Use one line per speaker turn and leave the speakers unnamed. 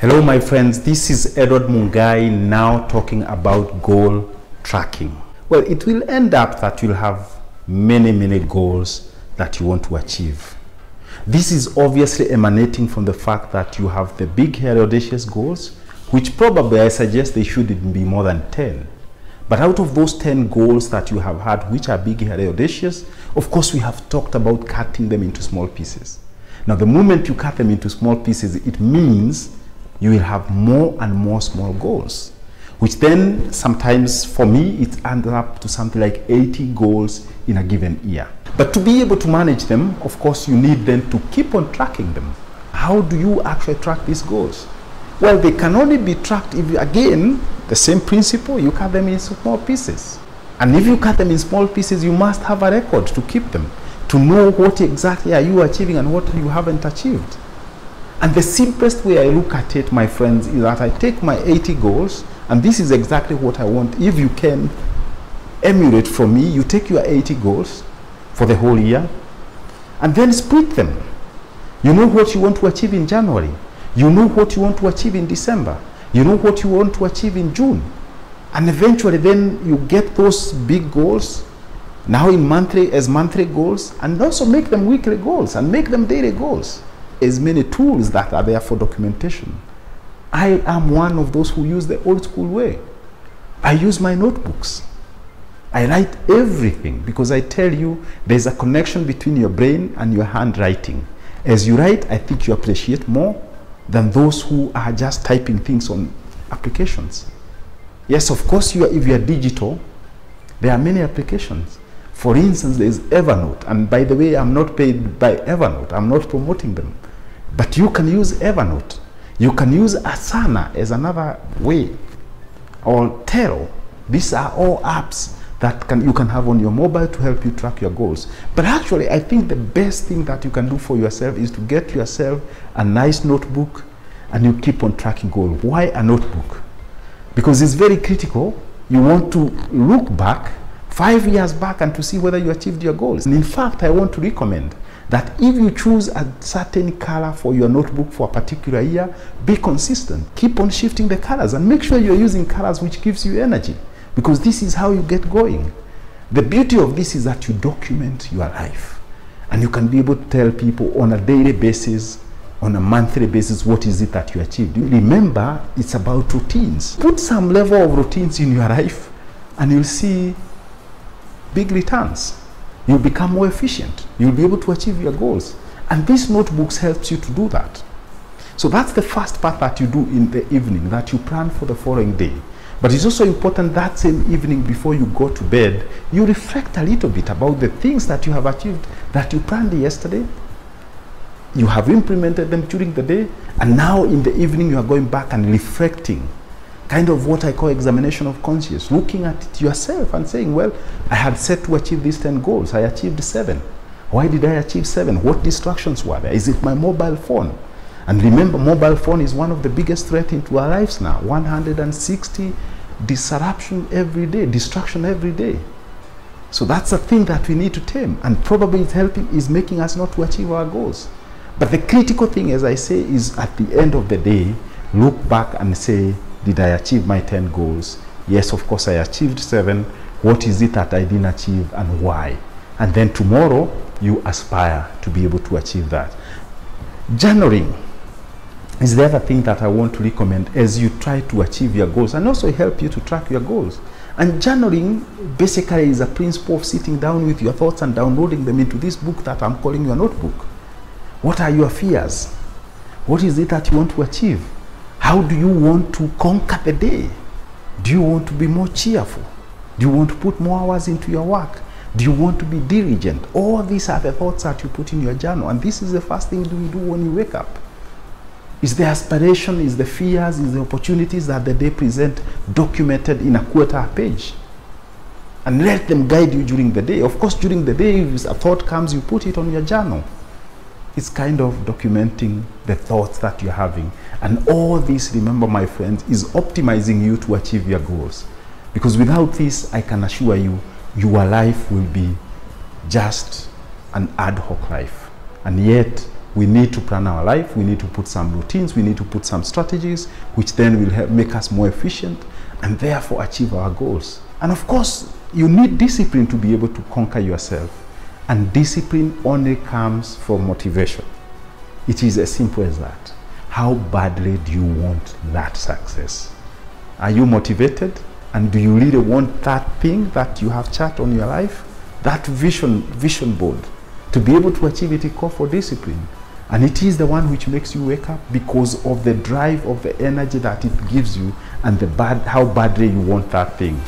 Hello my friends, this is Edward Mungai now talking about goal tracking. Well, it will end up that you'll have many goals that you want to achieve. This is obviously emanating from the fact that you have the big, hairy, audacious goals, which probably I suggest they shouldn't be more than 10. But out of those 10 goals that you have had, which are big, hairy, audacious, of course we have talked about cutting them into small pieces. Now the moment you cut them into small pieces, it means you will have more and more small goals, which then sometimes for me it ends up to something like 80 goals in a given year. But to be able to manage them, of course you need then to keep on tracking them. How do you actually track these goals? Well, they can only be tracked if you, again, the same principle, you cut them in small pieces. And if you cut them in small pieces, you must have a record to keep them, to know what exactly are you achieving and what you haven't achieved. And the simplest way I look at it, my friends, is that I take my 80 goals, and this is exactly what I want. If you can emulate from me, you take your 80 goals for the whole year, and then split them. You know what you want to achieve in January. You know what you want to achieve in December. You know what you want to achieve in June. And eventually then you get those big goals now in monthly goals, and also make them weekly goals and make them daily goals. As many tools that are there for documentation. I am one of those who use the old school way. I use my notebooks. I write everything because I tell you there's a connection between your brain and your handwriting. As you write, I think you appreciate more than those who are just typing things on applications. Yes, of course, if you are digital, there are many applications. For instance, there is Evernote, and by the way, I'm not paid by Evernote. I'm not promoting them. But you can use Evernote. You can use Asana as another way, or Trello. These are all apps that you can have on your mobile to help you track your goals. But actually, I think the best thing that you can do for yourself is to get yourself a nice notebook and you keep on tracking goals. Why a notebook? Because it's very critical. You want to look back 5 years back and to see whether you achieved your goals. And in fact, I want to recommend that if you choose a certain color for your notebook for a particular year, be consistent. Keep on shifting the colors and make sure you're using colors which gives you energy, because this is how you get going. The beauty of this is that you document your life and you can be able to tell people on a daily basis, on a monthly basis, what is it that you achieved. Remember, it's about routines. Put some level of routines in your life and you'll see big returns. You'll become more efficient. You'll be able to achieve your goals. And these notebooks helps you to do that. So that's the first part that you do in the evening, that you plan for the following day. But it's also important that same evening before you go to bed, you reflect a little bit about the things that you have achieved that you planned yesterday. You have implemented them during the day, and now in the evening you are going back and reflecting. Kind of what I call examination of conscience, looking at it yourself and saying, well, I had set to achieve these 10 goals. I achieved 7. Why did I achieve 7? What distractions were there? Is it my mobile phone? And remember, mobile phone is one of the biggest threats into our lives now. 160 distraction every day. So that's a thing that we need to tame, and probably is making us not to achieve our goals. But the critical thing, as I say, is at the end of the day, look back and say, did I achieve my 10 goals? Yes, of course I achieved 7. What is it that I didn't achieve and why? And then tomorrow you aspire to be able to achieve that. Journaling is the other thing that I want to recommend as you try to achieve your goals and also help you to track your goals. And journaling basically is a principle of sitting down with your thoughts and downloading them into this book that I'm calling your notebook. What are your fears? What is it that you want to achieve? How do you want to conquer the day? Do you want to be more cheerful? Do you want to put more hours into your work? Do you want to be diligent? All these are the thoughts that you put in your journal, and this is the first thing you do when you wake up. Is the aspiration, is the fears, is the opportunities that the day present documented in a quarter page? And let them guide you during the day. Of course, during the day, if a thought comes, you put it on your journal. It's kind of documenting the thoughts that you're having. And all this, remember my friends, is optimizing you to achieve your goals. Because without this, I can assure you, your life will be just an ad hoc life. And yet, We need to plan our life, we need to put some routines, we need to put some strategies, which then will help make us more efficient and therefore achieve our goals. And of course, you need discipline to be able to conquer yourself. And discipline only comes from motivation. It is as simple as that. How badly do you want that success? Are you motivated? And do you really want that thing that you have chart on your life? That vision board. To be able to achieve it, it calls for discipline. And it is the one which makes you wake up because of the drive, of the energy that it gives you, and how badly you want that thing.